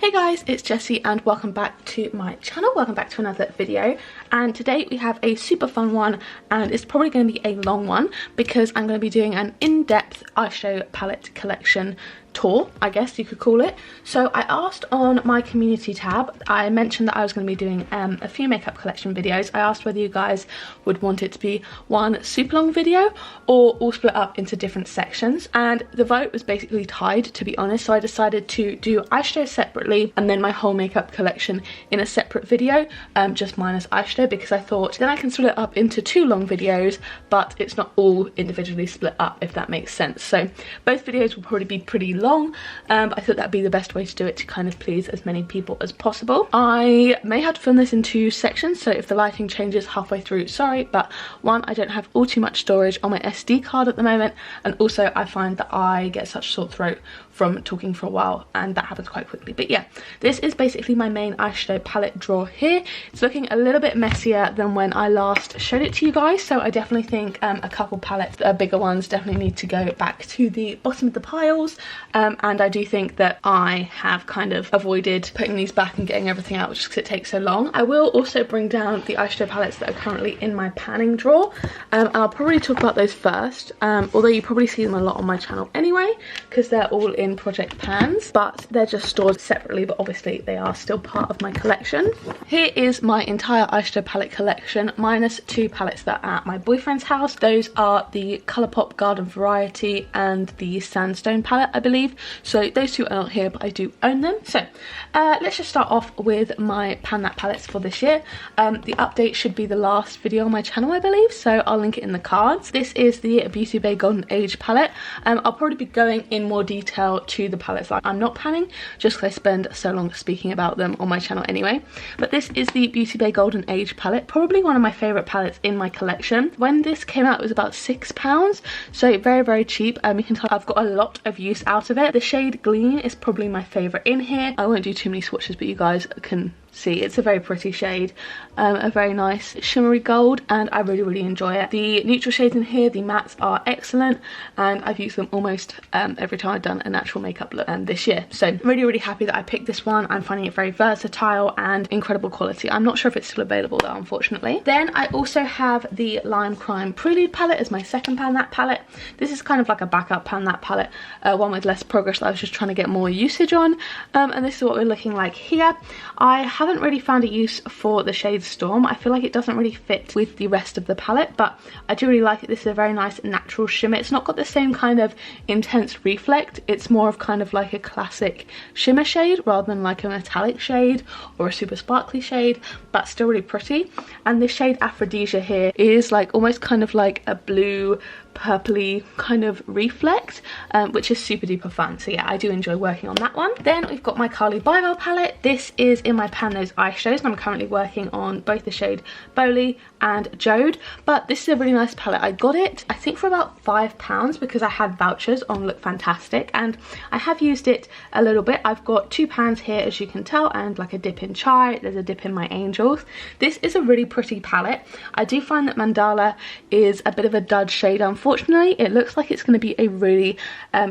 Hey guys, it's Jessie and welcome back to my channel. Welcome back to another video, and today we have a super fun one, and it's probably going to be a long one because I'm going to be doing an in-depth eyeshadow palette collection tour, I guess you could call it. So I asked on my community tab, I mentioned that I was going to be doing a few makeup collection videos. I asked whether you guys would want it to be one super long video or all split up into different sections, and the vote was basically tied, to be honest. So I decided to do eyeshadow separately and then my whole makeup collection in a separate video, just minus eyeshadow, because I thought then I can split it up into two long videos but it's not all individually split up, if that makes sense. So both videos will probably be pretty long, but I thought that'd be the best way to do it to kind of please as many people as possible. I may have to film this in two sections, so if the lighting changes halfway through, sorry, but one, I don't have all too much storage on my SD card at the moment, and also I find that I get such a sore throat from talking for a while and that happens quite quickly. But yeah, this is basically my main eyeshadow palette drawer here. It's looking a little bit messier than when I last showed it to you guys, so I definitely think a couple palettes, bigger ones, definitely need to go back to the bottom of the piles, and I do think that I have kind of avoided putting these back and getting everything out just because it takes so long. I will also bring down the eyeshadow palettes that are currently in my panning drawer, and I'll probably talk about those first, although you probably see them a lot on my channel anyway because they're all in project pans, but they're just stored separately, but obviously they are still part of my collection. Here is my entire eyeshadow palette collection minus two palettes that are at my boyfriend's house. Those are the Colourpop Garden Variety and the Sandstone palette, I believe. So those two are not here, but I do own them. So let's just start off with my Pan That palettes for this year. The update should be the last video on my channel, I believe, so I'll link it in the cards. This is the Beauty Bay Golden Age palette. I'll probably be going in more detail to the palettes that I'm not panning, just because I spend so long speaking about them on my channel anyway. But this is the Beauty Bay Golden Age palette, probably one of my favourite palettes in my collection. When this came out, it was about £6, so very, very cheap. You can tell I've got a lot of use out of it. The shade Gleam is probably my favourite in here. I won't do too many swatches, but you guys can see it's a very pretty shade, a very nice shimmery gold, and I really, really enjoy it. The neutral shades in here, the mattes, are excellent, and I've used them almost every time I've done a natural makeup look this year. So I'm really, really happy that I picked this one. I'm finding it very versatile and incredible quality. I'm not sure if it's still available though, unfortunately. Then I also have the Lime Crime Prelude palette as my second Pan That palette. This is kind of like a backup Pan That palette, one with less progress that I was just trying to get more usage on, and this is what we're looking like here. I haven't really found a use for the shade Storm. I feel like it doesn't really fit with the rest of the palette, but I do really like it. This is a very nice natural shimmer. It's not got the same kind of intense reflect. It's more of kind of like a classic shimmer shade rather than like a metallic shade or a super sparkly shade, but still really pretty. And this shade Aphrodisia here is like almost kind of like a blue purpley kind of reflect, which is super duper fun. So yeah, I do enjoy working on that one. Then we've got my Carly Bybel palette. This is in my Pan Those eyeshadows, and I'm currently working on both the shade Bowley and Jode, but this is a really nice palette. I got it I think for about £5 because I had vouchers on Look Fantastic, and I have used it a little bit. I've got two pans here, as you can tell, and like a dip in Chai. There's a dip in My Angels. This is a really pretty palette. I do find that Mandala is a bit of a dud shade, unfortunately. It looks like it's going to be a really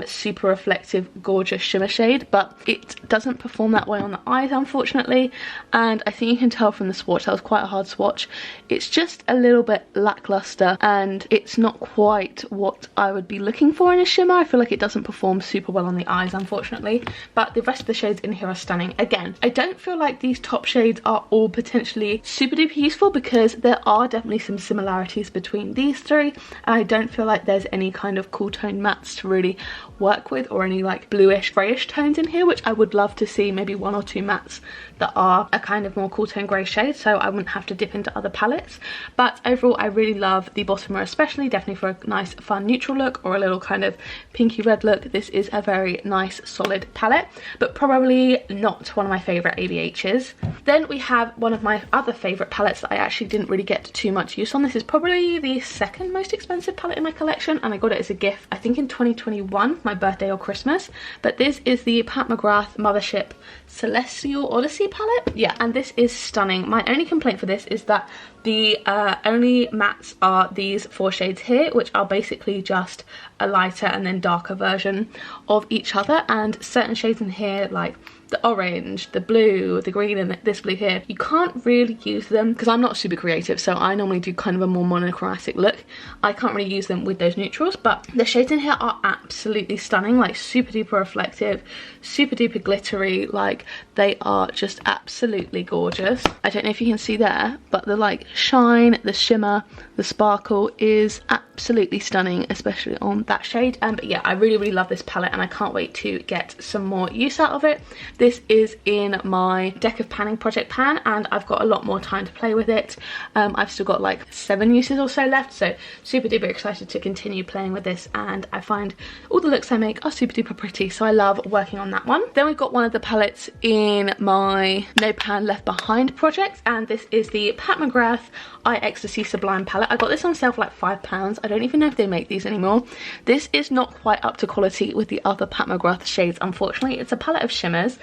super reflective, gorgeous shimmer shade, but it doesn't perform that way on the eyes, unfortunately. And I think you can tell from the swatch, that was quite a hard swatch. It's just a little bit lackluster, and it's not quite what I would be looking for in a shimmer. I feel like it doesn't perform super well on the eyes, unfortunately, but the rest of the shades in here are stunning. Again, I don't feel like these top shades are all potentially super duper useful because there are definitely some similarities between these three, and I don't feel like there's any kind of cool tone mattes to really work with, or any like bluish grayish tones in here, which I would love to see. Maybe one or two mattes that are a kind of more cool tone grey shade, so I wouldn't have to dip into other palettes. But overall, I really love the bottom row, especially, definitely for a nice fun neutral look or a little kind of pinky red look. This is a very nice solid palette, but probably not one of my favourite ABHs. Then we have one of my other favourite palettes that I actually didn't really get too much use on. This is probably the second most expensive palette in my collection, and I got it as a gift I think in 2021, my birthday or Christmas. But this is the Pat McGrath Mothership Celestial Odyssey palette. Yeah, and this is stunning. My only complaint for this is that the only mattes are these four shades here, which are basically just a lighter and then darker version of each other, and certain shades in here like the orange, the blue, the green, and this blue here, you can't really use them because I'm not super creative, so I normally do kind of a more monochromatic look. I can't really use them with those neutrals, but the shades in here are absolutely stunning, like super duper reflective, super duper glittery, like they are just absolutely gorgeous. I don't know if you can see there, but the like shine, the shimmer, the sparkle is absolutely stunning, especially on that shade. But yeah, I really love this palette and I can't wait to get some more use out of it. This is in my deck of panning project pan and I've got a lot more time to play with it. I've still got like 7 uses or so left, so super duper excited to continue playing with this, and I find all the looks I make are super duper pretty, so I love working on that one. Then we've got one of the palettes in my No Pan Left Behind project, and this is the Pat McGrath Eye Ecstasy Sublime palette. I got this on sale for like £5. I don't even know if they make these anymore. This is not quite up to quality with the other Pat McGrath shades, unfortunately. It's a palette of shimmers.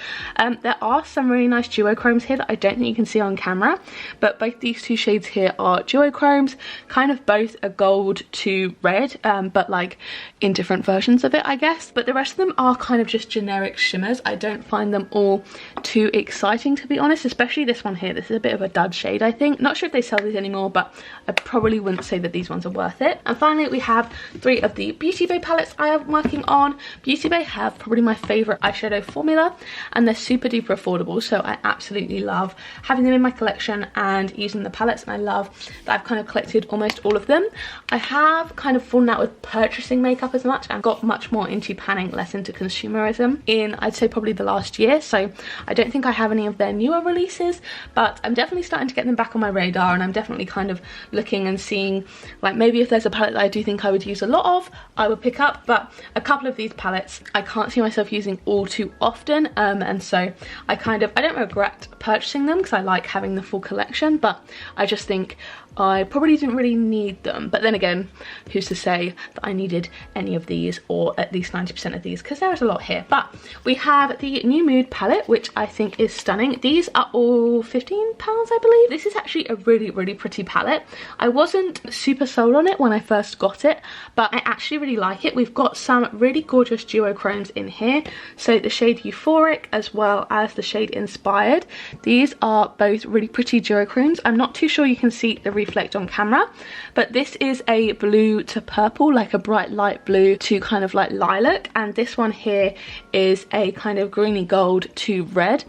There are some really nice duochromes here that I don't think you can see on camera, but both these two shades here are duochromes, kind of both a gold to red, but like in different versions of it, I guess. But the rest of them are kind of just generic shimmers. I don't find them all too exciting, to be honest, especially this one here. This is a bit of a dud shade, I think. Not sure if they sell these anymore, but I probably wouldn't say that these ones are worth it. And finally, we have 3 of the Beauty Bay palettes I am working on. Beauty Bay have probably my favourite eyeshadow formula, and they're super duper affordable, so I absolutely love having them in my collection and using the palettes, and I love that I've kind of collected almost all of them. I have kind of fallen out with purchasing makeup as much and got much more into panning, less into consumerism in, I'd say, probably the last year, so I don't think I have any of their newer releases, but I'm definitely starting to get them back on my radar, and I'm definitely kind of looking and seeing, like, maybe if there's a palette that I do think I would use a lot of, I would pick up. But a couple of these palettes I can't see myself using all too often, and so I don't regret purchasing them because I like having the full collection, but I just think I probably didn't really need them. But then again, who's to say that I needed any of these, or at least 90% of these, because there is a lot here. But we have the New Mood palette, which I think is stunning. These are all £15, I believe. This is actually a really pretty palette. I wasn't super sold on it when I first got it, but I actually really like it. We've got some really gorgeous duochromes in here, so the shade Euphoric as well as the shade Inspired. These are both really pretty duochromes. I'm not too sure you can see the reflect on camera, but this is a blue to purple, like a bright light blue to kind of like lilac, and this one here is a kind of greeny gold to red.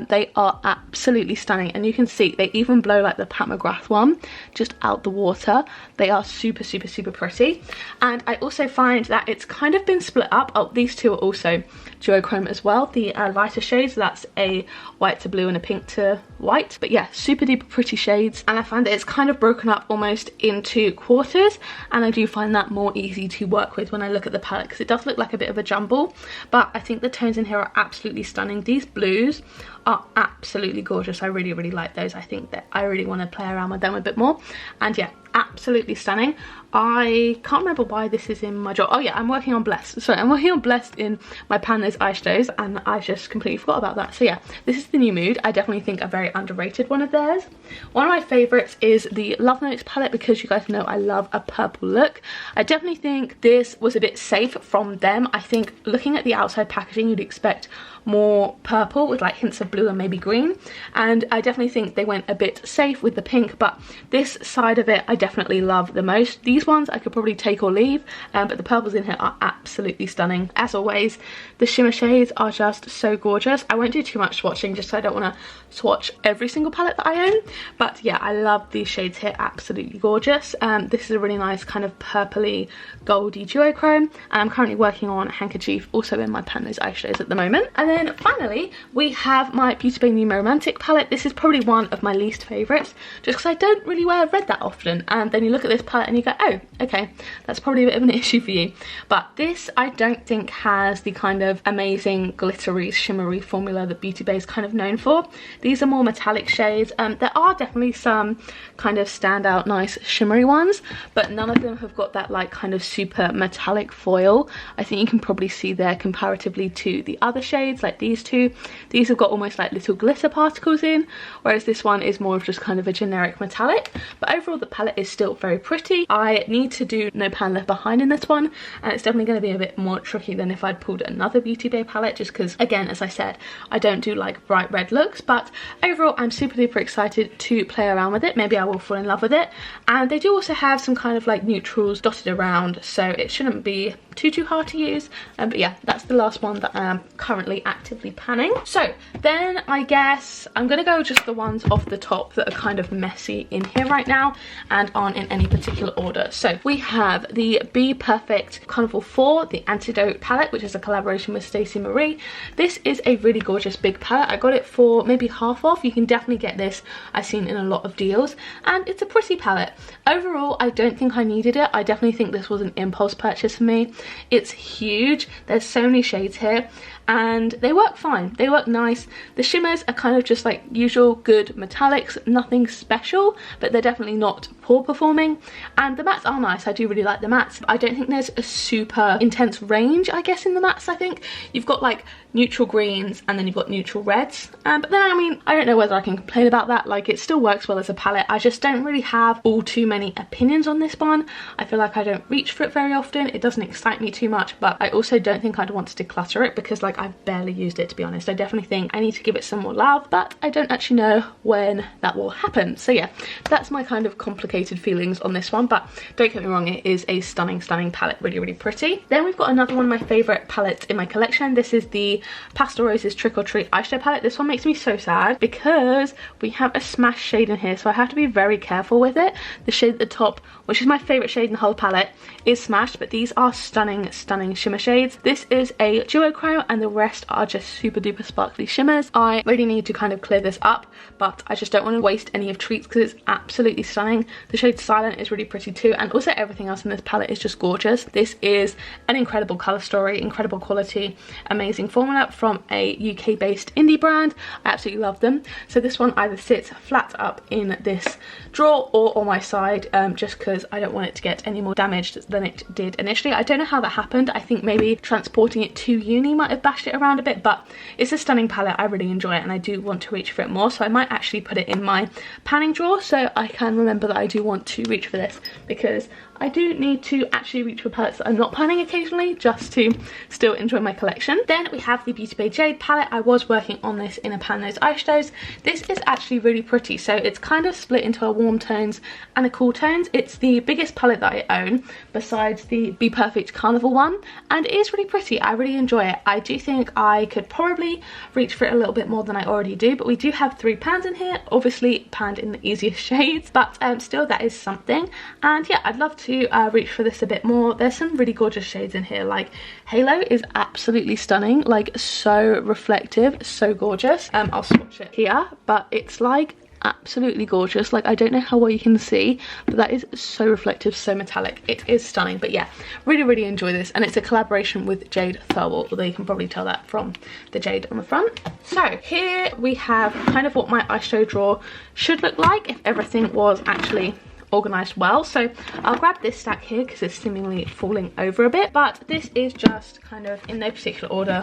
They are absolutely stunning, and you can see they even blow like the Pat McGrath one just out the water. They are super pretty. And I also find that it's kind of been split up. Oh, these two are also duochrome as well, the lighter shades. That's a white to blue and a pink to white, but yeah, super duper pretty shades. And I find that it's kind of broken up almost into quarters, and I do find that more easy to work with when I look at the palette, because it does look like a bit of a jumble, but I think the tones in here are absolutely stunning. These blues are absolutely gorgeous. I really like those. I think that I really want to play around with them a bit more, and yeah, absolutely stunning. I can't remember why this is in my job. Oh yeah, I'm working on Blessed. Sorry, I'm working on Blessed in my pan those eyeshadows, and I just completely forgot about that. So yeah, this is the New Mood. I definitely think a very underrated one of theirs. One of my favourites is the Love Notes palette, because you guys know I love a purple look. I definitely think this was a bit safe from them. I think looking at the outside packaging, you'd expect more purple with like hints of blue and maybe green, and I definitely think they went a bit safe with the pink, but this side of it I definitely love the most. These ones I could probably take or leave, but the purples in here are absolutely stunning. As always, the shimmer shades are just so gorgeous. I won't do too much swatching just so I don't want to swatch every single palette that I own, but yeah, I love these shades here, absolutely gorgeous. This is a really nice kind of purpley goldy duochrome, and I'm currently working on Handkerchief, also in my pan those eyeshadows at the moment. And then finally we have my Beauty Bay New Romantic palette. This is probably one of my least favourites, just because I don't really wear red that often, and then you look at this palette and you go, oh okay, that's probably a bit of an issue for you. But this I don't think has the kind of amazing glittery shimmery formula that Beauty Bay is kind of known for. These are more metallic shades. There are definitely some kind of standout nice shimmery ones, but none of them have got that like kind of super metallic foil. I think you can probably see there comparatively to the other shades, like like these two. These have got almost like little glitter particles in, whereas this one is more of just kind of a generic metallic. But overall the palette is still very pretty. I need to do no pan left behind in this one, and it's definitely going to be a bit more tricky than if I'd pulled another Beauty Bay palette, just because, again, as I said, I don't do like bright red looks. But overall I'm super duper excited to play around with it. Maybe I will fall in love with it. And they do also have some kind of like neutrals dotted around, so it shouldn't be too hard to use. But yeah, that's the last one that I am currently actively panning. So then I guess I'm gonna go just the ones off the top that are kind of messy in here right now and aren't in any particular order. So we have the Be Perfect Carnival 4, the Antidote palette, which is a collaboration with Stacey Marie. This is a really gorgeous big palette. I got it for maybe half off. You can definitely get this, I've seen, in a lot of deals, and it's a pretty palette. Overall, I don't think I needed it. I definitely think this was an impulse purchase for me. It's huge. There's so many shades here and they work fine. They work nice. The shimmers are kind of just like usual good metallics, nothing special, but they're definitely not poor performing. And the mattes are nice. I do really like the mattes. I don't think there's a super intense range, I guess, in the mattes. I think you've got like neutral greens and then you've got neutral reds. But then, I mean, I don't know whether I can complain about that. Like, it still works well as a palette. I just don't really have all too many opinions on this one. I feel like I don't reach for it very often. It doesn't excite me too much, but I also don't think I'd want to declutter it because, like, I've barely used it, to be honest. I definitely think I need to give it some more love, but I don't actually know when that will happen. So yeah, that's my kind of complicated feelings on this one, but don't get me wrong, it is a stunning palette. Really, really pretty. Then we've got another one of my favorite palettes in my collection. This is the Pastel Roses Trick or Treat eyeshadow palette. This one makes me so sad because we have a smash shade in here, so I have to be very careful with it. The shade at the top, which is my favorite shade in the whole palette, is smashed, but these are stunning shimmer shades. This is a duochrome and the rest are just super duper sparkly shimmers. I really need to kind of clear this up, but I just don't want to waste any of Treats because it's absolutely stunning. The shade Silent is really pretty too, and also everything else in this palette is just gorgeous. This is an incredible colour story, incredible quality, amazing formula from a UK based indie brand. I absolutely love them. So this one either sits flat up in this drawer or on my side, just because I don't want it to get any more damaged than it did initially. I don't know how that happened. I think maybe transporting it to uni might have bashed it around a bit, but it's a stunning palette. I really enjoy it and I do want to reach for it more, so I might actually put it in my panning drawer so I can remember that I do want to reach for this, because I do need to actually reach for palettes that I'm not panning occasionally, just to still enjoy my collection. Then we have the Beauty Bay Jade palette. I was working on this in a pan those eyeshadows. This is actually really pretty. So it's kind of split into a warm tones and a cool tones. It's the biggest palette that I own besides the Be Perfect Carnival one, and it is really pretty. I really enjoy it. I do think I could probably reach for it a little bit more than I already do, but we do have 3 pans in here, obviously panned in the easiest shades, but still that is something. And yeah, I'd love to reach for this a bit more. There's some really gorgeous shades in here. Like Halo is absolutely stunning, like so reflective, so gorgeous. I'll swatch it here, but it's like absolutely gorgeous. Like, I don't know how well you can see, but that is so reflective, so metallic. It is stunning. But yeah, really enjoy this, and it's a collaboration with Jade Thirlwall, although you can probably tell that from the jade on the front. So here we have kind of what my eyeshadow drawer should look like if everything was actually organized well. So I'll grab this stack here because it's seemingly falling over a bit, but this is just kind of in no particular order,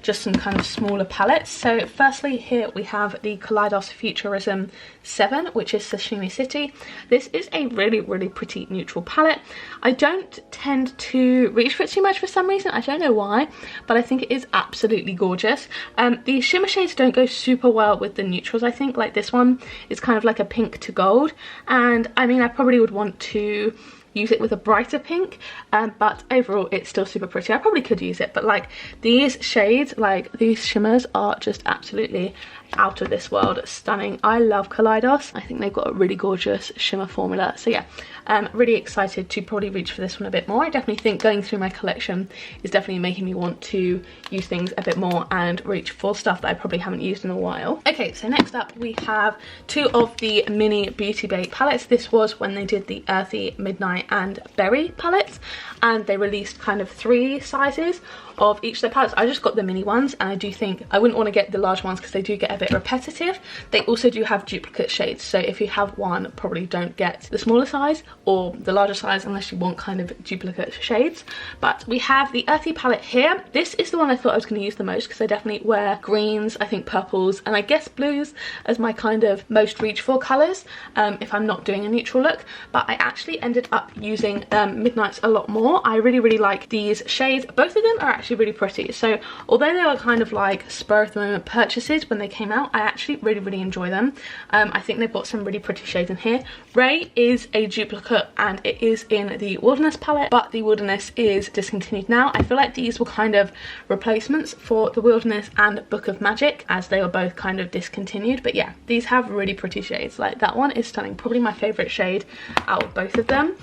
just some kind of smaller palettes. So firstly, here we have the Kaleidos Futurism 7, which is Sashimi City. This is a really pretty neutral palette. I don't tend to reach for it too much for some reason. I don't know why, but I think it is absolutely gorgeous. The shimmer shades don't go super well with the neutrals, I think. Like, this one is kind of like a pink to gold, and I mean, I probably would want to use it with a brighter pink, but overall it's still super pretty. I probably could use it, but like these shades, like these shimmers, are just absolutely out of this world stunning. I love Kaleidos. I think they've got a really gorgeous shimmer formula. So yeah, I'm really excited to probably reach for this one a bit more. I definitely think going through my collection is definitely making me want to use things a bit more and reach for stuff that I probably haven't used in a while. Okay, so next up we have 2 of the mini Beauty Bay palettes. This was when they did the Earthy, Midnight and Berry palettes, and they released kind of 3 sizes of each of their palettes. I just got the mini ones, and I do think I wouldn't want to get the large ones because they do get a bit repetitive. They also do have duplicate shades, so if you have one, probably don't get the smaller size or the larger size unless you want kind of duplicate shades. But we have the earthy palette here. This is the one I thought I was going to use the most because I definitely wear greens, I think purples, and I guess blues as my kind of most reach for colours if I'm not doing a neutral look. But I actually ended up using Midnights a lot more. I really like these shades. Both of them are actually really pretty, so although they were kind of like spur of the moment purchases when they came out, I actually really enjoy them. I think they've got some really pretty shades in here. Ray is a duplicate and it is in the Wilderness palette, but the Wilderness is discontinued now. I feel like these were kind of replacements for the Wilderness and Book of Magic, as they were both kind of discontinued. But yeah, these have really pretty shades. Like that one is stunning, probably my favourite shade out of both of them.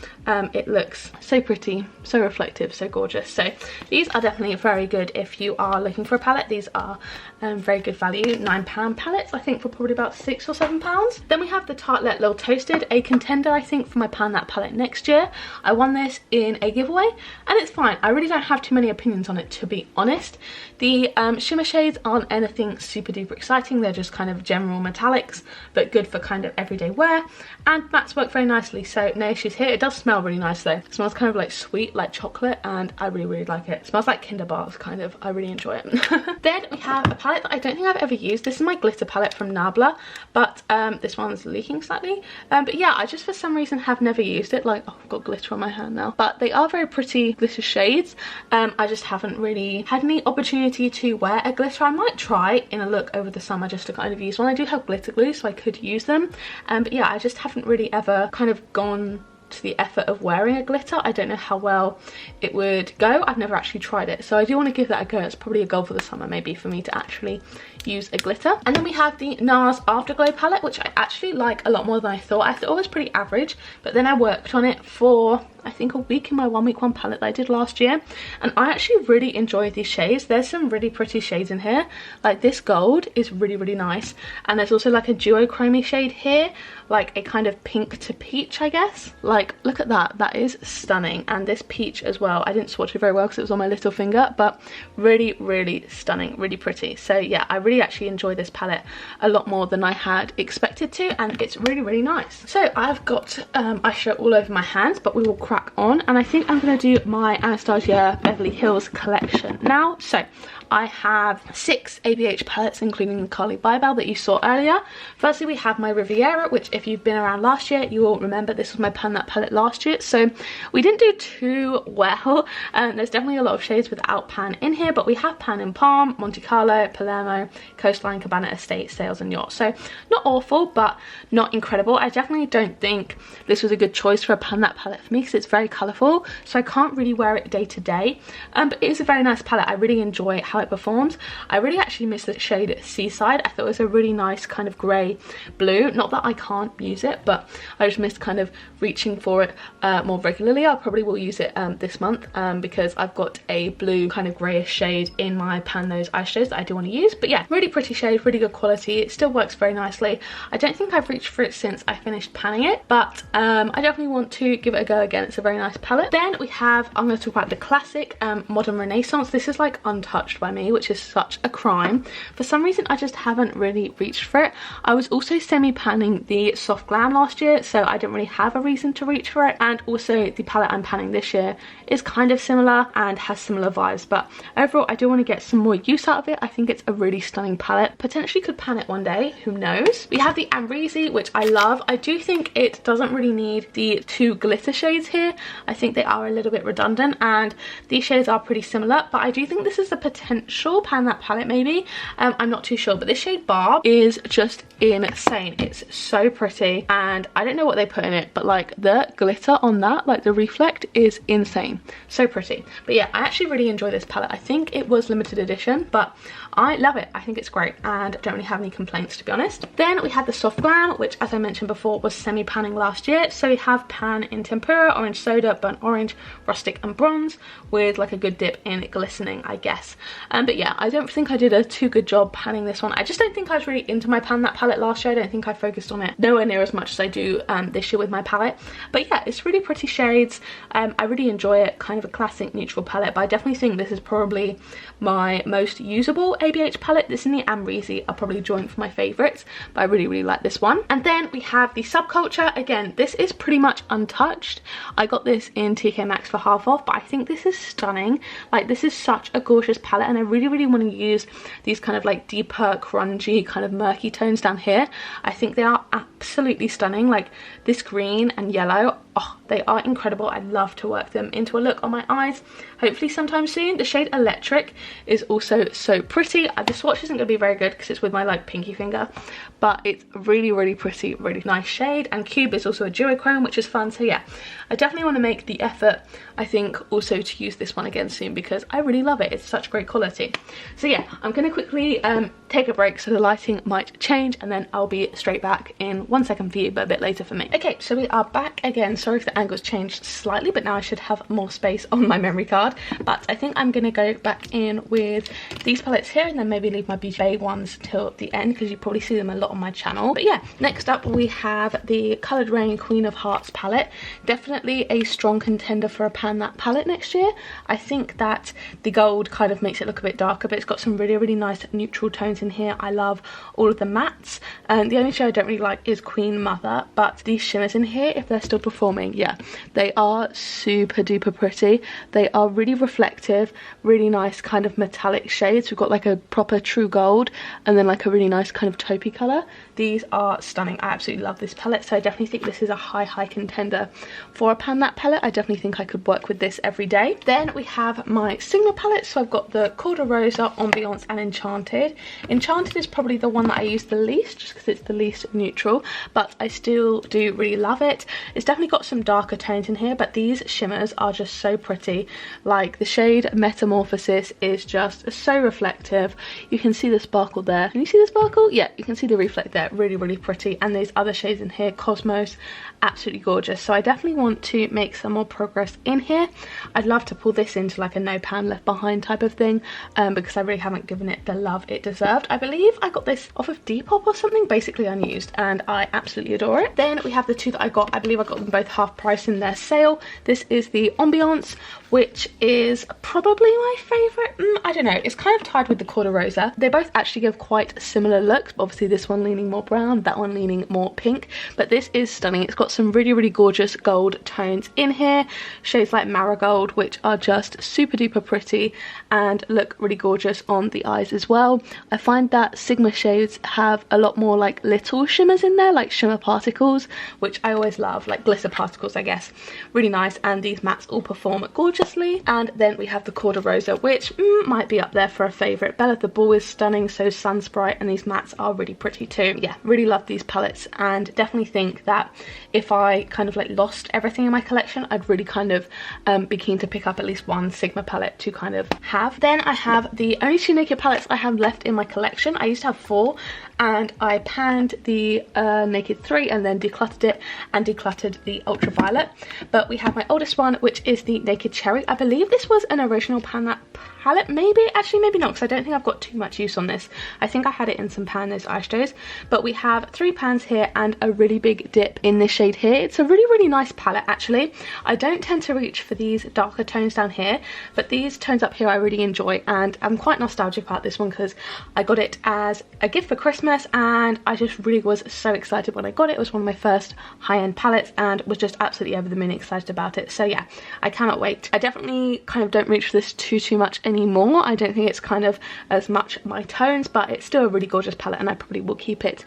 It looks so pretty, so reflective, so gorgeous. So these are definitely very good if you are looking for a palette. These are very good value, £9 palettes, I think, for probably about £6 or £7. Then we have the Tartelette Little Toasted, a contender I think for my Pan That palette next year. I won this in a giveaway and it's fine. I really don't have too many opinions on it, to be honest. The shimmer shades aren't anything super duper exciting, they're just kind of general metallics, but good for kind of everyday wear, and mattes work very nicely, so no issues here. It does smell really nice though. It smells kind of like sweet, like chocolate, and I really like it. It smells like Kinder bars kind of. I really enjoy it. Then we have a palette that I don't think I've ever used. This is my glitter palette from Nabla, but this one's leaking slightly. But yeah, I just for some reason have never used it. Like, oh, I've got glitter on my hand now. But they are very pretty glitter shades. I just haven't really had any opportunity to wear a glitter. I might try in a look over the summer just to kind of use one. I do have glitter glue, so I could use them. But yeah, I just haven't really ever kind of gone to the effort of wearing a glitter. I don't know how well it would go. I've never actually tried it, so I do want to give that a go. It's probably a goal for the summer maybe for me to actually use a glitter. And then we have the NARS Afterglow palette, which I actually like a lot more than I thought. I thought it was pretty average, but then I worked on it for I think a week in my 1 week 1 palette that I did last year, and I actually really enjoyed these shades. There's some really pretty shades in here. Like this gold is really nice, and there's also like a duochrome shade here, like a kind of pink to peach, I guess. Like look at that, that is stunning. And this peach as well, I didn't swatch it very well because it was on my little finger, but really stunning, really pretty. So yeah, I really actually enjoy this palette a lot more than I had expected to, and it's really nice. So I've got eyeshadow all over my hands, but we will crack on, and I think I'm going to do my Anastasia Beverly Hills collection now. So I have 6 ABH palettes, including the Carly Bybel that you saw earlier. Firstly, we have my Riviera, which if you've been around last year, you will remember this was my Pan That palette last year. So we didn't do too well. There's definitely a lot of shades without pan in here, but we have pan in Palm, Monte Carlo, Palermo, Coastline, Cabana Estate, Sails and Yachts. So not awful, but not incredible. I definitely don't think this was a good choice for a Pan That palette for me because it's very colourful, so I can't really wear it day to day. But it is a very nice palette. I really enjoy how it performs. I really actually miss the shade Seaside. I thought it was a really nice kind of grey blue. Not that I can't use it, but I just missed kind of reaching for it more regularly. I probably will use it this month because I've got a blue kind of greyish shade in my Pan Those eyeshadows that I do want to use. But yeah, really pretty shade, really good quality. It still works very nicely. I don't think I've reached for it since I finished panning it, but I definitely want to give it a go again. It's a very nice palette. Then we have, I'm going to talk about the classic Modern Renaissance. This is like untouched by me, which is such a crime. For some reason I just haven't really reached for it. I was also semi-panning the Soft Glam last year, so I didn't really have a reason to reach for it, and also the palette I'm panning this year is kind of similar and has similar vibes, but overall I do want to get some more use out of it. I think it's a really stunning palette. Potentially could pan it one day, who knows. We have the Amrezy, which I love. I do think it doesn't really need the 2 glitter shades here. I think they are a little bit redundant, and these shades are pretty similar, but I do think this is a potential Pan That palette maybe. I'm not too sure, but this shade Barb is just insane. It's so pretty, and I don't know what they put in it, but like the glitter on that, like the reflect, is insane. So pretty. But yeah, I actually really enjoy this palette. I think it was limited edition, but I love it. I think it's great and don't really have any complaints, to be honest. Then we had the Soft Glam, which as I mentioned before was semi-panning last year. So we have pan in tempera, orange soda, burnt orange, rustic and bronze, with like a good dip in glistening, I guess. But yeah, I don't think I did a too good job panning this one. I just don't think I was really into my Pan That palette last year. I don't think I focused on it nowhere near as much as I do this year with my palette. But yeah, it's really pretty shades. I really enjoy it. Kind of a classic neutral palette, but I definitely think this is probably my most usable ABH palette. This and the Amrezy are probably joint for my favourites, but I really like this one. And then we have the Subculture. Again, this is pretty much untouched. I got this in TK Maxx for half off, but I think this is stunning. Like, this is such a gorgeous palette, and I really want to use these kind of like deeper, grungy, kind of murky tones down here. I think they are absolutely stunning. Like this green and yellow, oh, they are incredible. I'd love to work them into a look on my eyes, hopefully sometime soon. The shade Electric is also so pretty. The swatch isn't going to be very good because it's with my like pinky finger, but it's really pretty, really nice shade. And Cube is also a duochrome, which is fun. So yeah, I definitely want to make the effort, I think, also to use this one again soon because I really love it. It's such great quality. So yeah, I'm going to quickly take a break so the lighting might change, and then I'll be straight back in 1 second for you, but a bit later for me. Okay, so we are back again. Sorry if the angle's changed slightly, but now I should have more space on my memory card. But I think I'm going to go back in with these palettes here, and then maybe leave my Beauty Bay ones till the end because you probably see them a lot on my channel. But yeah, next up we have the Coloured Rain Queen of Hearts palette. Definitely a strong contender for a Pan That palette next year. I think that the gold kind of makes it look a bit darker, but it's got some really nice neutral tones in here. I love all of the mattes. The only shade I don't really like is Queen Mother, but these shimmers in here, if they're still performing, yeah, they are super duper pretty. They are really reflective, really nice kind of metallic shades. We've got like a proper true gold and then like a really nice kind of taupey colour. These are stunning. I absolutely love this palette, so I definitely think this is a high contender for a Pan That palette. I definitely think I could work with this every day. Then we have my Sigma palette. So I've got the Corda Rosa, Ambiance and Enchanted. Enchanted is probably the one that I use the least just because it's the least neutral, but I still do really love it. It's definitely got some darker tones in here, but these shimmers are just so pretty. Like the shade Metamorphosis is just so reflective. You can see the sparkle there. Can you see the sparkle? Yeah, you can see the reflect there. Really pretty. And these other shades in here, Cosmos, absolutely gorgeous. So I definitely want to make some more progress in here. I'd love to pull this into like a no pan left behind type of thing, because I really haven't given it the love it deserved. I believe I got this off of Depop or something, basically unused, and I absolutely adore it. Then we have the two that I got. I believe I got them both half price in their sale. This is the Ambiance, which is probably my favourite. I don't know, it's kind of tied with the Corda Rosa. They both actually give quite similar looks, but obviously this one leaning more brown, that one leaning more pink, but this is stunning. It's got some really gorgeous gold tones in here, shades like Marigold, which are just super duper pretty and look really gorgeous on the eyes as well. I find that Sigma shades have a lot more like little shimmers in there, like shimmer particles, which I always love, like glitter particles, I guess. Really nice, and these mattes all perform gorgeously. And then we have the Corda Rosa, which might be up there for a favourite. Belle of the Ball is stunning, so Sunsprite, and these mattes are really pretty too. Yeah, really love these palettes, and definitely think that if I kind of like lost everything in my collection, I'd really kind of be keen to pick up at least one Sigma palette to kind of have. Then I have the only two Naked palettes I have left in my collection. I used to have 4, and I panned the Naked 3 and then decluttered it and decluttered the Ultraviolet. But we have my oldest one, which is the Naked Cherry. I believe this was an original Pan That palette, maybe, actually maybe not, because I don't think I've got too much use on this. I think I had it in some Pan Those eyeshadows. But we have 3 pans here and a really big dip in this shade here. It's a really nice palette actually. I don't tend to reach for these darker tones down here, but these tones up here I really enjoy, and I'm quite nostalgic about this one because I got it as a gift for Christmas and I just really was so excited when I got it. It was one of my first high-end palettes and was just absolutely over the moon excited about it. So yeah, I cannot wait. I definitely kind of don't reach for this too much anymore. I don't think it's kind of as much my tones, but it's still a really gorgeous palette and I probably will keep it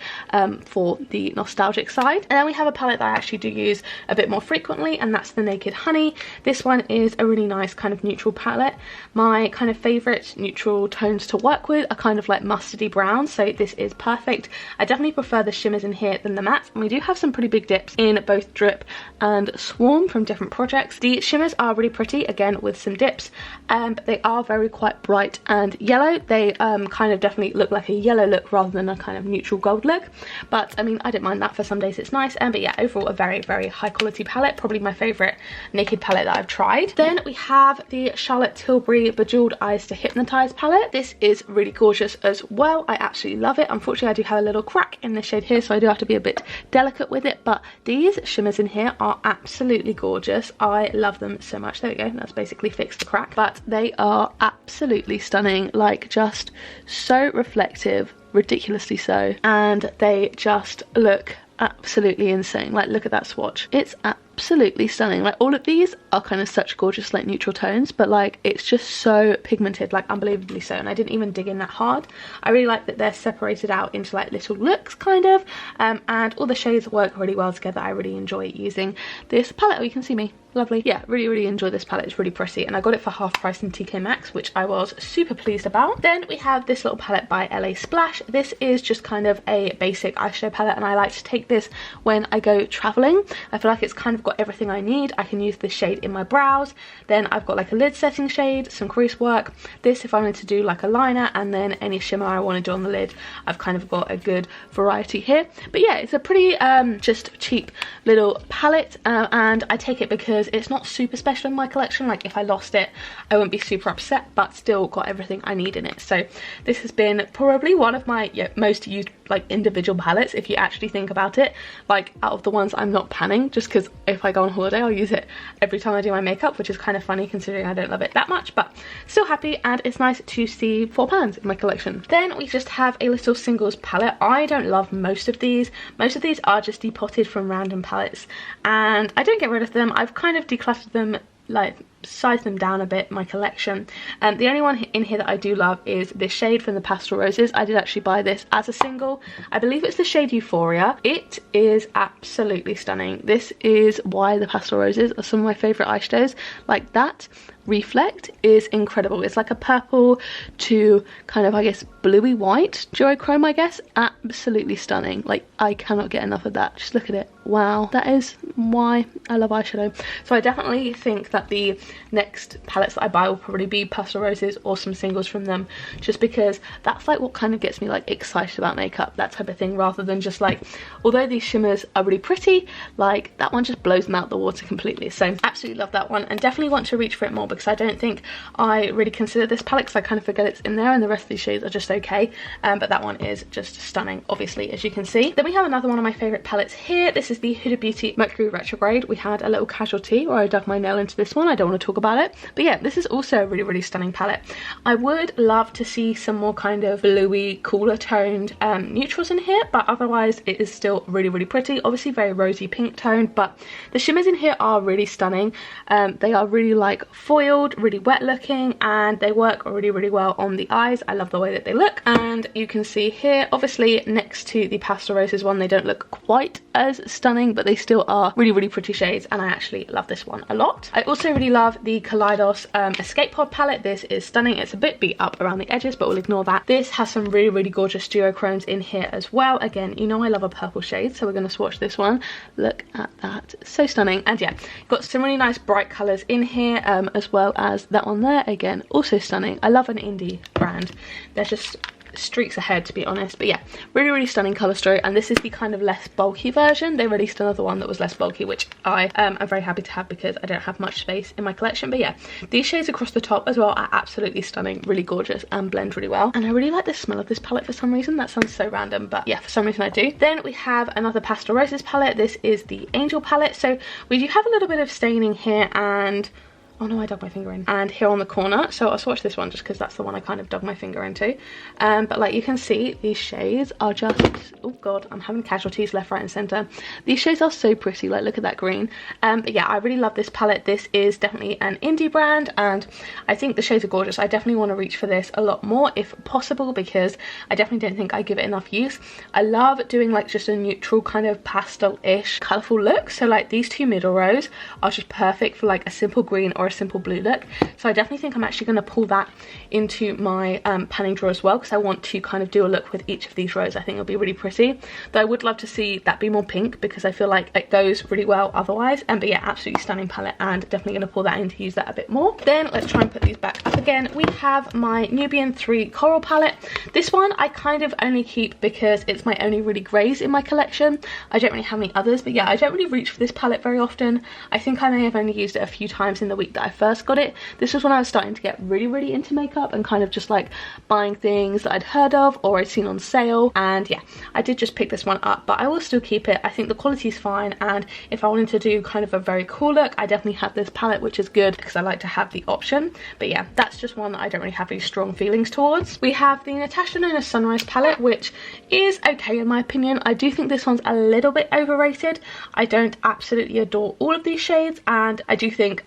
for the nostalgic side. And then we have a palette that I actually do use a bit more frequently, and that's the Naked Honey. This one is a really nice kind of neutral palette. My kind of favourite neutral tones to work with are kind of like mustardy brown, so this is perfect. I definitely prefer the shimmers in here than the mattes, and we do have some pretty big dips in both Drip and Swarm from different projects. The shimmers are really pretty, again with some dips, but they are very quite bright and yellow. They kind of definitely look like a yellow look rather than a kind of neutral gold look, but I mean, I don't mind that. For some days it's nice. But yeah, overall a very, very high quality palette, probably my favorite naked palette that I've tried. Then we have the Charlotte Tilbury Bejeweled Eyes to Hypnotize palette. This is really gorgeous as well. I absolutely love it. Unfortunately, I do have a little crack in the shade here, so I do have to be a bit delicate with it, but these shimmers in here are absolutely gorgeous. I love them so much. There we go, that's basically fixed the crack, but they are absolutely stunning, like just so reflective, ridiculously so, and they just look absolutely insane. Like, look at that swatch, it's absolutely stunning. Like, all of these are kind of such gorgeous like neutral tones, but like it's just so pigmented, like unbelievably so, and I didn't even dig in that hard. I really like that they're separated out into like little looks kind of, and all the shades work really well together. I really enjoy using this palette. Oh, you can see me, lovely. Yeah, really enjoy this palette. It's really pretty, and I got it for half price in TK Maxx, which I was super pleased about. Then we have this little palette by LA Splash. This is just kind of a basic eyeshadow palette, and I like to take this when I go traveling. I feel like it's kind of got everything I need. I can use this shade in my brows, then I've got like a lid setting shade, some crease work, this if I wanted to do like a liner, and then any shimmer I want to do on the lid. I've kind of got a good variety here. But yeah, it's a pretty just cheap little palette, and I take it because it's not super special in my collection. Like, if I lost it I wouldn't be super upset, but still got everything I need in it. So this has been probably one of my most used like individual palettes, if you actually think about it, like out of the ones I'm not panning, just because if I go on holiday I'll use it every time I do my makeup, which is kind of funny considering I don't love it that much, but still happy, and it's nice to see 4 pans in my collection. Then we just have a little singles palette. I don't love most of these. Most of these are just depotted from random palettes, and I don't get rid of them. I've kind of decluttered them, like size them down a bit, my collection. The only one in here that I do love is this shade from the Pastel Roses. I did actually buy this as a single. I believe it's the shade Euphoria. It is absolutely stunning. This is why the Pastel Roses are some of my favorite eyeshadows. Like, that reflect is incredible. It's like a purple to kind of, I guess, bluey white duochrome, I guess. Absolutely stunning. Like, I cannot get enough of that. Just look at it. Wow, that is why I love eyeshadow. So I definitely think that the next palettes that I buy will probably be Pastel Roses or some singles from them, just because that's like what kind of gets me like excited about makeup, that type of thing, rather than just like, although these shimmers are really pretty, like that one just blows them out the water completely. So absolutely love that one, and definitely want to reach for it more, because I don't think I really consider this palette, because I kind of forget it's in there, and the rest of these shades are just okay, but that one is just stunning, obviously, as you can see. Then we have another one of my favorite palettes here. This is the Huda Beauty Mercury Retrograde. We had a little casualty where I dug my nail into this one. I don't want to talk about it, but yeah, this is also a really stunning palette. I would love to see some more kind of bluey, cooler toned neutrals in here, but otherwise it is still really pretty. Obviously very rosy pink toned, but the shimmers in here are really stunning. They are really like foiled, really wet looking, and they work really well on the eyes. I love the way that they look, and you can see here, obviously next to the Pastel Roses one, they don't look quite as stunning, but they still are really pretty shades, and I actually love this one a lot. I also really love the Kaleidos Escape Pod palette. This is stunning. It's a bit beat up around the edges, but we'll ignore that. This has some really gorgeous duochromes in here as well. Again, you know I love a purple shade, so we're going to swatch this one. Look at that, so stunning. And yeah, got some really nice bright colours in here, as well as that one there. Again, also stunning. I love an indie brand. They're just streaks ahead, to be honest. But yeah, really stunning colour story, and this is the kind of less bulky version. They released another one that was less bulky, which I am very happy to have, because I don't have much space in my collection. But yeah, these shades across the top as well are absolutely stunning, really gorgeous, and blend really well. And I really like the smell of this palette for some reason. That sounds so random, but yeah, for some reason I do. Then we have another Pastel Roses palette. This is the Angel palette. So we do have a little bit of staining here, and oh no, I dug my finger in. And here on the corner, so I'll swatch this one just because that's the one I kind of dug my finger into. But like you can see, these shades are just, oh god, I'm having casualties left, right and centre. These shades are so pretty, like look at that green. But yeah, I really love this palette. This is definitely an indie brand, and I think the shades are gorgeous. I definitely want to reach for this a lot more if possible, because I definitely don't think I give it enough use. I love doing like just a neutral kind of pastel-ish colourful look. So like these two middle rows are just perfect for like a simple green or or a simple blue look. So I definitely think I'm actually going to pull that into my panning drawer as well, because I want to kind of do a look with each of these rows. I think it'll be really pretty, though I would love to see that be more pink because I feel like it goes really well otherwise. But yeah, absolutely stunning palette, and definitely going to pull that in to use that a bit more. Then let's try and put these back up again. We have my Nubian 3 Coral palette. This one I kind of only keep because it's my only really greys in my collection. I don't really have any others, but yeah, I don't really reach for this palette very often. I think I may have only used it a few times in the week that I first got it. This was when I was starting to get really into makeup and kind of just like buying things that I'd heard of or I'd seen on sale, and yeah, I did just pick this one up, but I will still keep it. I think the quality is fine, and if I wanted to do kind of a very cool look, I definitely have this palette, which is good because I like to have the option. But yeah, that's just one that I don't really have any strong feelings towards. We have the Natasha Denona Sunrise palette, which is okay in my opinion. I do think this one's a little bit overrated. I don't absolutely adore all of these shades, and I do think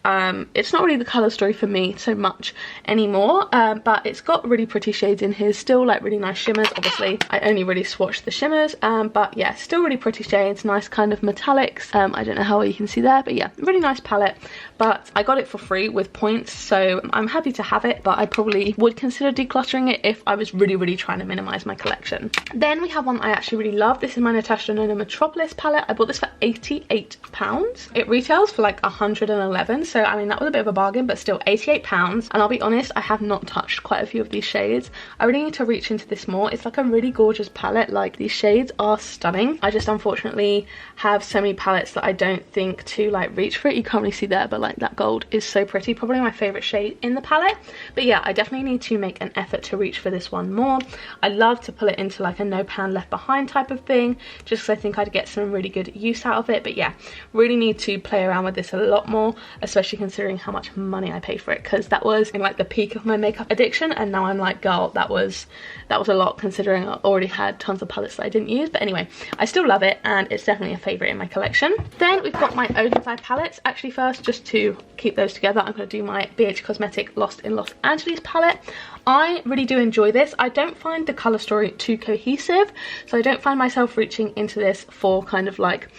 it's not really the colour story for me so much anymore, but it's got really pretty shades in here still, like really nice shimmers. Obviously I only really swatched the shimmers, but yeah, still really pretty shades, nice kind of metallics. I don't know how well you can see there, but yeah, really nice palette. But I got it for free with points, so I'm happy to have it, but I probably would consider decluttering it if I was really trying to minimize my collection. Then we have one I actually really love. This is my Natasha Denona Metropolis palette. I bought this for £88. It retails for like 111, so I mean that was a bit of a bargain, but still £88. And I'll be honest, I have not touched quite a few of these shades. I really need to reach into this more. It's like a really gorgeous palette. Like, these shades are stunning. I just unfortunately have so many palettes that I don't think to like reach for it. You can't really see there, but like that gold is so pretty, probably my favorite shade in the palette. But yeah, I definitely need to make an effort to reach for this one more. I love to pull it into like a no pan left behind type of thing, just because I think I'd get some really good use out of it. But yeah, really need to play around with this a lot more, especially considering how much money I paid for it, because that was in like the peak of my makeup addiction, and now I'm like, girl, that was a lot considering I already had tons of palettes that I didn't use. But anyway, I still love it, and it's definitely a favorite in my collection. Then we've got my Ocean's Eye palettes. Actually, first, just to keep those together, I'm going to do my BH Cosmetic Lost in Los Angeles palette. I really do enjoy this. I don't find the colour story too cohesive, so I don't find myself reaching into this for kind of like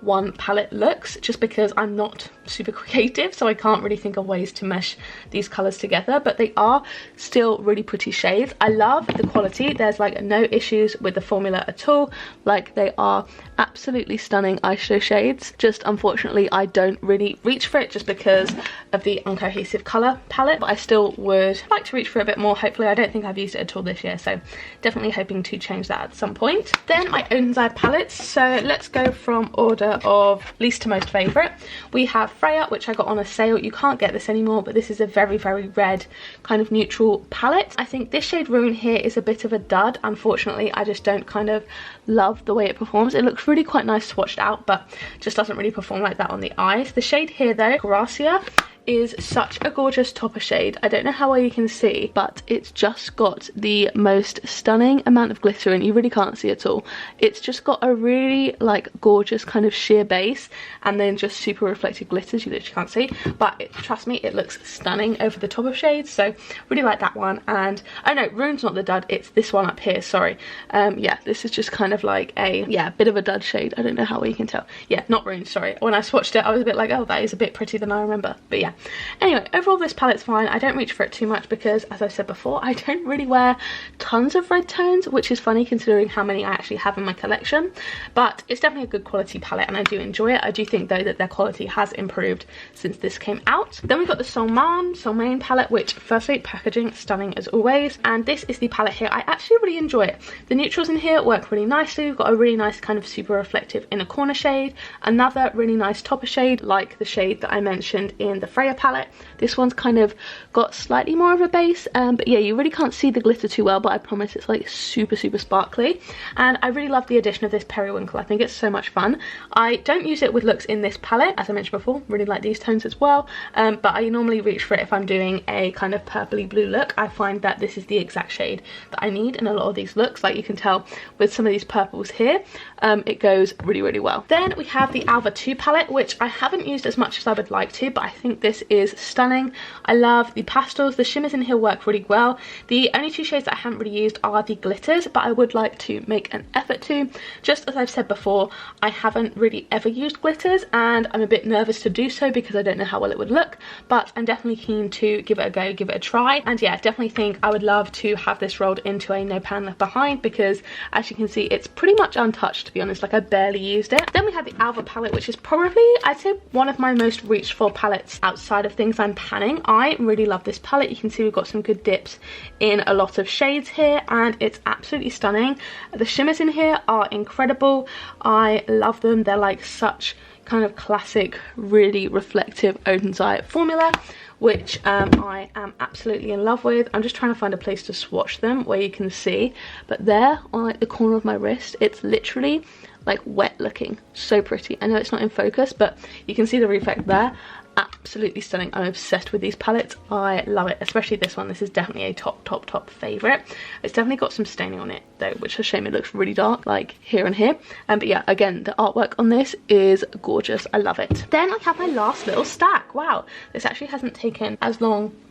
one palette looks, just because I'm not super creative, so I can't really think of ways to mesh these colours together. But they are still really pretty shades. I love the quality. There's like no issues with the formula at all. Like, they are absolutely stunning eyeshadow shades. Just unfortunately I don't really reach for it just because of the uncohesive colour palette, but I still would like to reach for it a bit more. Hopefully. I don't think I've used it at all this year, so definitely hoping to change that at some point. Then my Ocean's Eye palettes. So let's go from order of least to most favourite. We have Freya, which I got on a sale. You can't get this anymore, but this is a very red kind of neutral palette. I think this shade Ruin here is a bit of a dud. Unfortunately, I just don't kind of love the way it performs. It looks really quite nice swatched out, but just doesn't really perform like that on the eyes. The shade here though, Gracia, is such a gorgeous topper shade. I don't know how well you can see, but it's just got the most stunning amount of glitter, and you really can't see at all. It's just got a really like gorgeous kind of sheer base, and then just super reflective glitters you literally can't see, but trust me, it looks stunning over the top of shades. So really like that one. And oh no, Rune's not the dud, it's this one up here, sorry. Yeah, this is just kind of like a bit of a dud shade. I don't know how well you can tell. Yeah, not Rune, sorry. When I swatched it I was a bit like, oh, that is a bit prettier than I remember. But yeah, anyway, overall this palette's fine. I don't reach for it too much because, as I said before, I don't really wear tons of red tones, which is funny considering how many I actually have in my collection. But it's definitely a good quality palette and I do enjoy it. I do think though that their quality has improved since this came out. Then we've got the Soulmain palette, which firstly, packaging stunning as always, and this is the palette here. I actually really enjoy it. The neutrals in here work really nicely. We've got a really nice kind of super reflective inner corner shade, another really nice topper shade like the shade that I mentioned in the Freya palette. This one's kind of got slightly more of a base, but yeah, you really can't see the glitter too well, but I promise it's like super sparkly. And I really love the addition of this periwinkle. I think it's so much fun. I don't use it with looks in this palette, as I mentioned before. Really like these tones as well, but I normally reach for it if I'm doing a kind of purpley blue look. I find that this is the exact shade that I need in a lot of these looks. Like you can tell with some of these purples here, it goes really well. Then we have the Alva 2 palette, which I haven't used as much as I would like to, but I think this This is stunning. I love the pastels. The shimmers in here work really well. The only two shades that I haven't really used are the glitters, but I would like to make an effort to. Just as I've said before, I haven't really ever used glitters, and I'm a bit nervous to do so because I don't know how well it would look, but I'm definitely keen to give it a go, give it a try. And yeah, definitely think I would love to have this rolled into a No Pan Left Behind, because as you can see, it's pretty much untouched, to be honest. Like, I barely used it. Then we have the Alva palette, which is probably, I'd say, one of my most reached for palettes outside of things I'm panning. I really love this palette. You can see we've got some good dips in a lot of shades here, and it's absolutely stunning. The shimmers in here are incredible. I love them. They're like such kind of classic, really reflective Oden's Eye formula, which I am absolutely in love with. I'm just trying to find a place to swatch them where you can see, but there on like the corner of my wrist, it's literally like wet looking. So pretty. I know it's not in focus, but you can see the reflect there. Absolutely stunning. I'm obsessed with these palettes. I love it, especially this one. This is definitely a top favorite. It's definitely got some staining on it though, which is a shame. It looks really dark, like here and here. But yeah, again, the artwork on this is gorgeous. I love it. Then I have my last little stack. Wow, this actually hasn't taken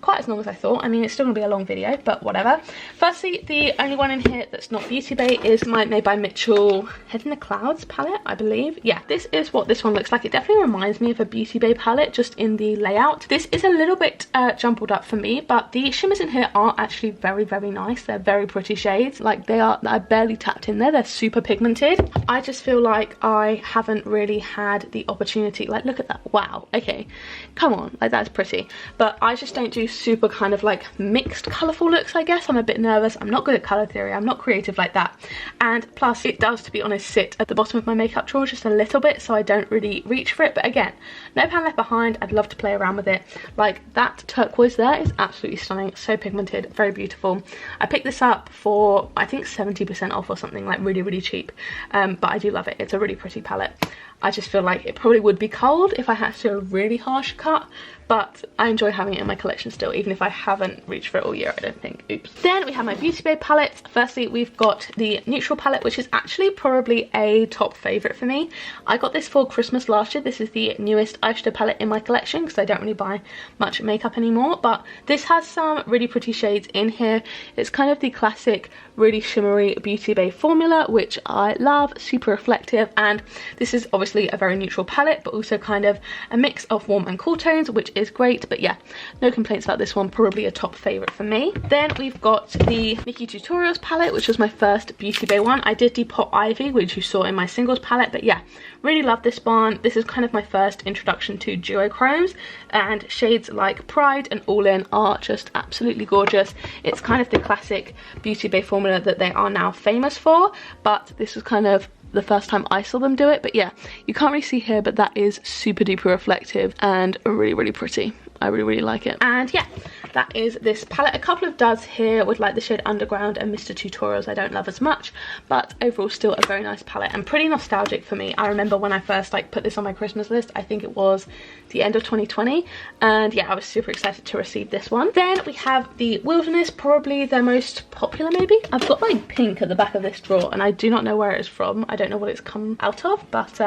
quite as long as I thought. I mean, it's still gonna be a long video, but whatever. Firstly, the only one in here that's not Beauty Bay is my Made by Mitchell Head in the Clouds palette, I believe. Yeah, this is what this one looks like. It definitely reminds me of a Beauty Bay palette, just in the layout. This is a little bit jumbled up for me, but the shimmers in here are actually very nice. They're very pretty shades. Like, I barely tapped in there. They're super pigmented. I just feel like I haven't really had the opportunity. Like, look at that. Wow, okay, come on, like, that's pretty. But I just don't do super kind of like mixed colourful looks, I guess. I'm a bit nervous. I'm not good at colour theory. I'm not creative like that. And plus, it does, to be honest, sit at the bottom of my makeup drawer just a little bit, so I don't really reach for it. But again, No Pan Left Behind, I'd love to play around with it. Like, that turquoise there is absolutely stunning. So pigmented, very beautiful. I picked this up for, I think, 70% off or something, like really cheap. But I do love it. It's a really pretty palette. I just feel like it probably would be cold if I had to do a really harsh cut, but I enjoy having it in my collection still, even if I haven't reached for it all year, I don't think. Oops. Then we have my Beauty Bay palettes. Firstly, we've got the neutral palette, which is actually probably a top favourite for me. I got this for Christmas last year. This is the newest eyeshadow palette in my collection because I don't really buy much makeup anymore, but this has some really pretty shades in here. It's kind of the classic, really shimmery Beauty Bay formula, which I love, super reflective, and this is obviously a very neutral palette, but also kind of a mix of warm and cool tones, which is great. But yeah, no complaints about this one, probably a top favorite for me. Then we've got the Nikkie Tutorials palette, which was my first Beauty Bay one. I did Depot Ivy, which you saw in my singles palette, but yeah, really love this one. This is kind of my first introduction to duochromes, and shades like Pride and All In are just absolutely gorgeous. It's kind of the classic Beauty Bay formula that they are now famous for, but this was kind of the first time I saw them do it. But yeah, you can't really see here, but that is super duper reflective and really pretty. I really like it. And yeah, that is this palette. A couple of duds here with like the shade Underground and Mr. Tutorials I don't love as much, but overall still a very nice palette and pretty nostalgic for me. I remember when I first like put this on my Christmas list, I think it was the end of 2020, and yeah, I was super excited to receive this one. Then we have the Wilderness, probably their most popular maybe. I've got like pink at the back of this drawer and I do not know where it is from. I don't know what it's come out of, but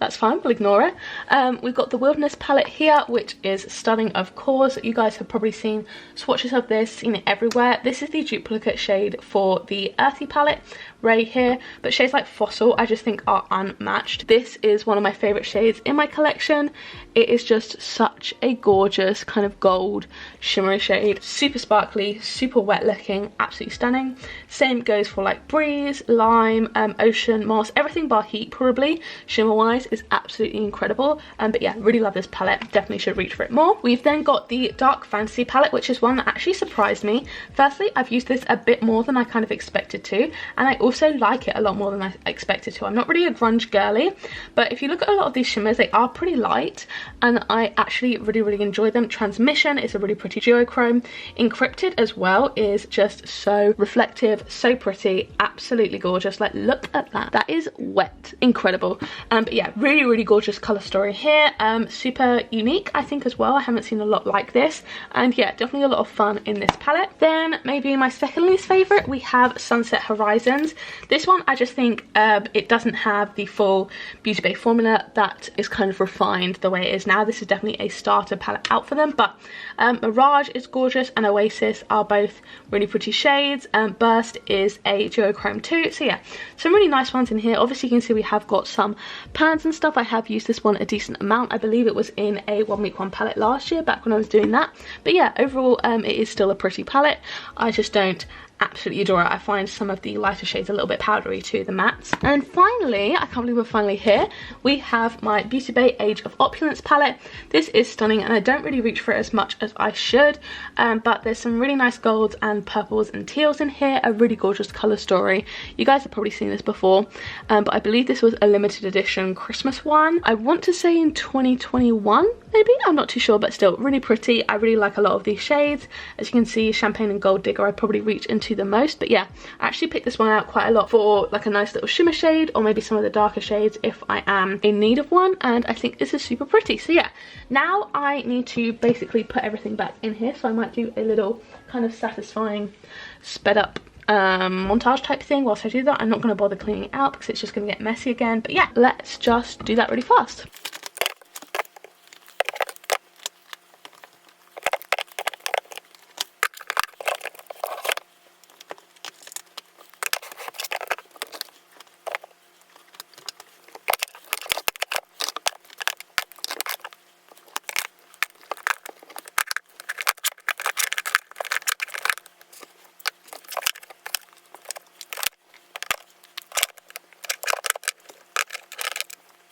that's fine, we'll ignore it. We've got the Wilderness palette here, which is stunning, of course. You guys have probably seen swatches of this, seen it everywhere. This is the duplicate shade for the Earthy palette, Ray here, but shades like Fossil I just think are unmatched. This is one of my favourite shades in my collection. It is just such a gorgeous kind of gold shimmery shade, super sparkly, super wet looking, absolutely stunning. Same goes for like Breeze, Lime, Ocean, Moss, everything bar Heat probably, shimmer wise, is absolutely incredible. But yeah, really love this palette, definitely should reach for it more. We've then got the Dark Fantasy palette, which is one that actually surprised me. Firstly, I've used this a bit more than I kind of expected to, and I also like it a lot more than I expected to. I'm not really a grunge girly, but if you look at a lot of these shimmers, they are pretty light and I actually really enjoy them. Transmission is a really pretty duochrome. Encrypted as well is just so reflective, so pretty, absolutely gorgeous. Like, look at that, that is wet, incredible. But yeah, really gorgeous color story here. Super unique I think as well. I haven't seen a lot like this, and yeah, definitely a lot of fun in this palette. Then maybe my second least favorite, we have Sunset Horizons. This one, I just think it doesn't have the full Beauty Bay formula that is kind of refined the way it is now. This is definitely a starter palette out for them, but Mirage is gorgeous and Oasis are both really pretty shades. Burst is a duochrome too. So yeah, some really nice ones in here. Obviously you can see we have got some pans and stuff. I have used this one a decent amount. I believe it was in a 1 week 1 palette last year back when I was doing that. But yeah, overall it is still a pretty palette. I just don't absolutely adore it. I find some of the lighter shades a little bit powdery to the mattes. And finally, I can't believe we're finally here, we have my Beauty Bay Age of Opulence palette. This is stunning and I don't really reach for it as much as I should, but there's some really nice golds and purples and teals in here, a really gorgeous colour story. You guys have probably seen this before, but I believe this was a limited edition Christmas one. I want to say in 2021 maybe, I'm not too sure, but still really pretty. I really like a lot of these shades. As you can see, Champagne and Gold Digger I probably reach into the most, but yeah, I actually picked this one out quite a lot for like a nice little shimmer shade or maybe some of the darker shades if I am in need of one, and I think this is super pretty. So yeah, now I need to basically put everything back in here, so I might do a little kind of satisfying sped up montage type thing whilst I do that. I'm not going to bother cleaning it out because it's just going to get messy again, but yeah, let's just do that really fast.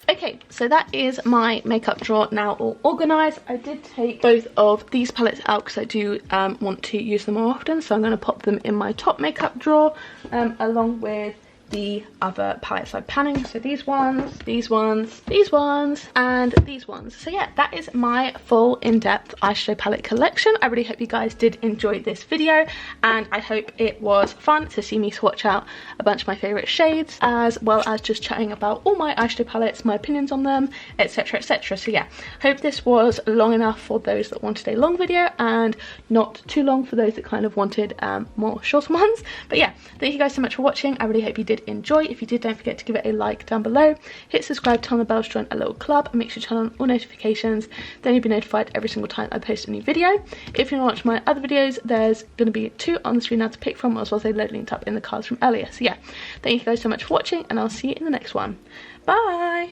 Okay, so that is my makeup drawer now all organised. I did take both of these palettes out because I do want to use them more often, so I'm going to pop them in my top makeup drawer along with the other palettes I'm panning. So these ones, these ones, these ones, and these ones. So yeah, that is my full in-depth eyeshadow palette collection. I really hope you guys did enjoy this video, and I hope it was fun to see me swatch out a bunch of my favourite shades, as well as just chatting about all my eyeshadow palettes, my opinions on them, etc, etc. So yeah, hope this was long enough for those that wanted a long video and not too long for those that kind of wanted more shorter ones. But yeah, thank you guys so much for watching. I really hope you did enjoy. If you did, don't forget to give it a like down below, hit subscribe, turn on the bell to join a little club, and make sure to turn on all notifications, then you'll be notified every single time I post a new video. If you want to watch my other videos, there's going to be 2 on the screen now to pick from, as well as a load linked up in the cards from earlier. So yeah, thank you guys so much for watching, and I'll see you in the next one. Bye!